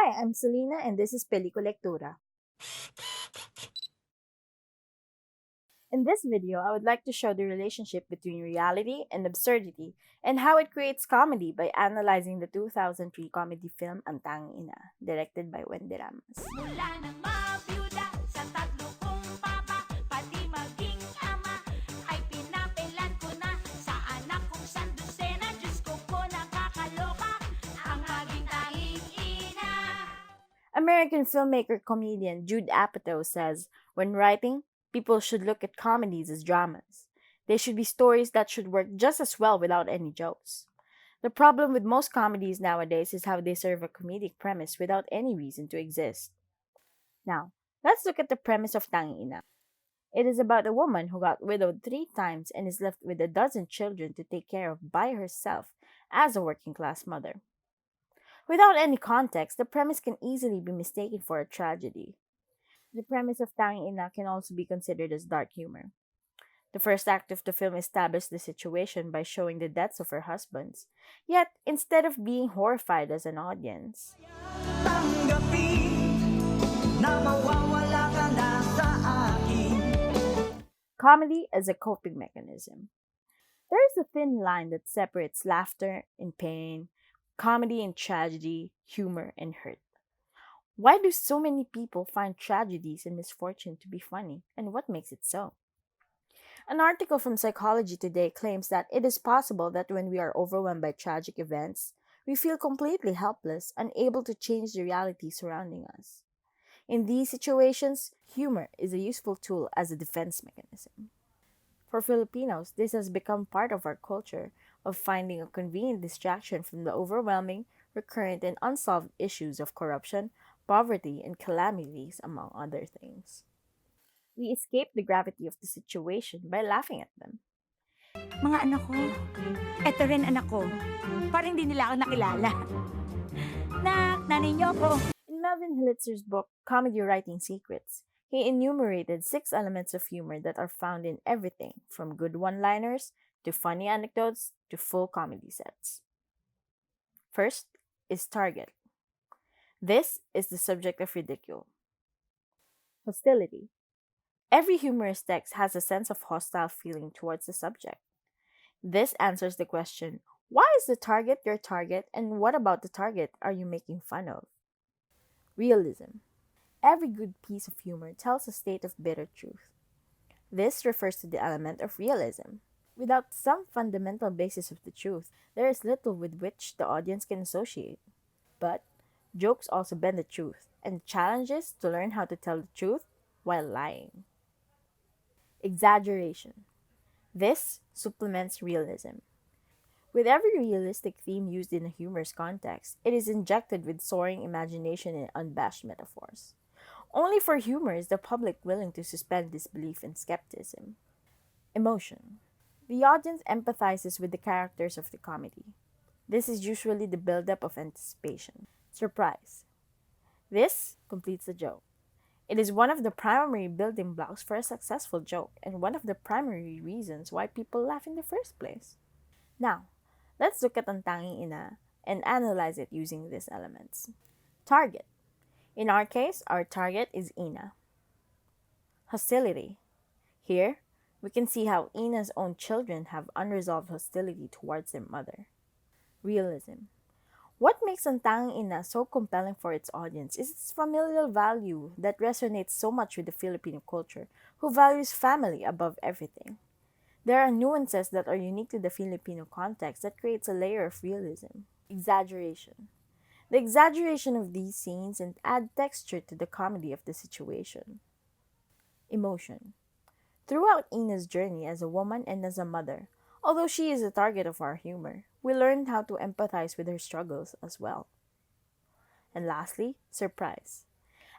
Hi, I'm Selena and this is Peliculectura. In this video, I would like to show the relationship between reality and absurdity and how it creates comedy by analyzing the 2003 comedy film Ang Tanging Ina, directed by Wenn Deramas. Mula nang mabiyuda sa tatlo kong papa, pati maging ama, ay pinapilan ko na sa anak kong sandusena. Diyos ko po nakakaloka, ang maging tanging ina. American filmmaker-comedian Judd Apatow says, when writing, people should look at comedies as dramas. They should be stories that should work just as well without any jokes. The problem with most comedies nowadays is how they serve a comedic premise without any reason to exist. Now, let's look at the premise of Tanging Ina. It is about a woman who got widowed 3 times and is left with a dozen children to take care of by herself as a working class mother. Without any context, the premise can easily be mistaken for a tragedy. The premise of Tanging Ina can also be considered as dark humor. The first act of the film established the situation by showing the deaths of her husbands. Yet, instead of being horrified as an audience, comedy as a coping mechanism. There is a thin line that separates laughter and pain, comedy and tragedy, humor and hurt. Why do so many people find tragedies and misfortune to be funny, and what makes it so? An article from Psychology Today claims that it is possible that when we are overwhelmed by tragic events, we feel completely helpless, unable to change the reality surrounding us. In these situations, humor is a useful tool as a defense mechanism. For Filipinos, this has become part of our culture of finding a convenient distraction from the overwhelming, recurrent, and unsolved issues of corruption, poverty, and calamities, among other things. We escape the gravity of the situation by laughing at them. Mga anak ko, eto rin anak ko. Parang di nila ako nakilala. Nanay niyo ako. In Melvin Holitzer's book, Comedy Writing Secrets, he enumerated 6 elements of humor that are found in everything from good one-liners to funny anecdotes to full comedy sets. First is target. This is the subject of ridicule. Hostility. Every humorous text has a sense of hostile feeling towards the subject. This answers the question, why is the target your target, and what about the target are you making fun of? Realism. Every good piece of humor tells a state of bitter truth. This refers to the element of realism. Without some fundamental basis of the truth, there is little with which the audience can associate. But jokes also bend the truth and challenges to learn how to tell the truth while lying. Exaggeration. This supplements realism. With every realistic theme used in a humorous context, it is injected with soaring imagination and unabashed metaphors. Only for humor is the public willing to suspend disbelief and skepticism. Emotion. The audience empathizes with the characters of the comedy. This is usually the buildup of anticipation. Surprise. This completes the joke. It is one of the primary building blocks for a successful joke and one of the primary reasons why people laugh in the first place. Now, let's look at Ang Tanging Ina and analyze it using these elements. Target. In our case, our target is Ina. Hostility. Here, we can see how Ina's own children have unresolved hostility towards their mother. Realism. What makes Ang Tanging Ina so compelling for its audience is its familial value that resonates so much with the Filipino culture, who values family above everything. There are nuances that are unique to the Filipino context that creates a layer of realism. Exaggeration. The exaggeration of these scenes and add texture to the comedy of the situation. Emotion. Throughout Ina's journey as a woman and as a mother, although she is the target of our humor, we learn how to empathize with her struggles as well. And lastly, surprise.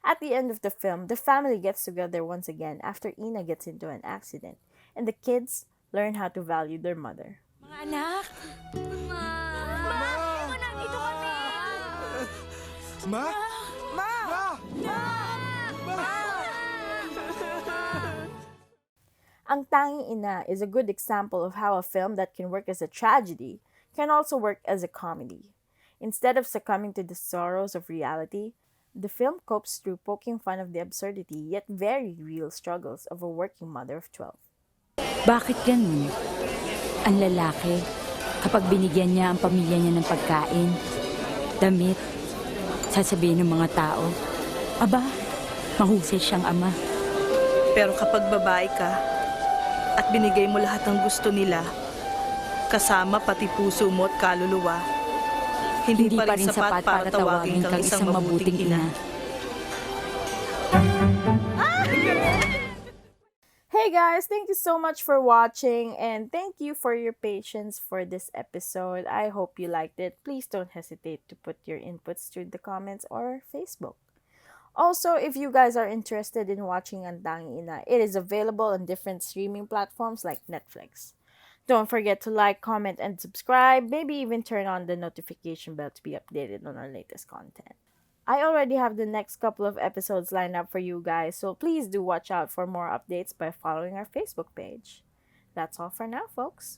At the end of the film, the family gets together once again after Ina gets into an accident, and the kids learn how to value their mother. Mga anak! Ma! Ma! Nandito kami! Ma? Ma! Ma! Ang Tanging Ina is a good example of how a film that can work as a tragedy can also work as a comedy. Instead of succumbing to the sorrows of reality, the film copes through poking fun of the absurdity yet very real struggles of a working mother of 12. Bakit ganun? Ang lalaki, kapag binigyan niya ang pamilya niya ng pagkain, damit, sasabihin ng mga tao, aba, mahusay siyang ama. Pero kapag babae ka at binigay mo lahat ng gusto nila, kasama pati puso mo at kaluluwa, hindi pa rin sapat para tawagin kang isang mabuting ina. Hey guys, thank you so much for watching and thank you for your patience for this episode. I hope you liked it. Please don't hesitate to put your inputs through the comments or Facebook. Also, if you guys are interested in watching Ang Tanging Ina, it is available on different streaming platforms like Netflix. Don't forget to like, comment, and subscribe. Maybe even turn on the notification bell to be updated on our latest content. I already have the next couple of episodes lined up for you guys, so please do watch out for more updates by following our Facebook page. That's all for now, folks.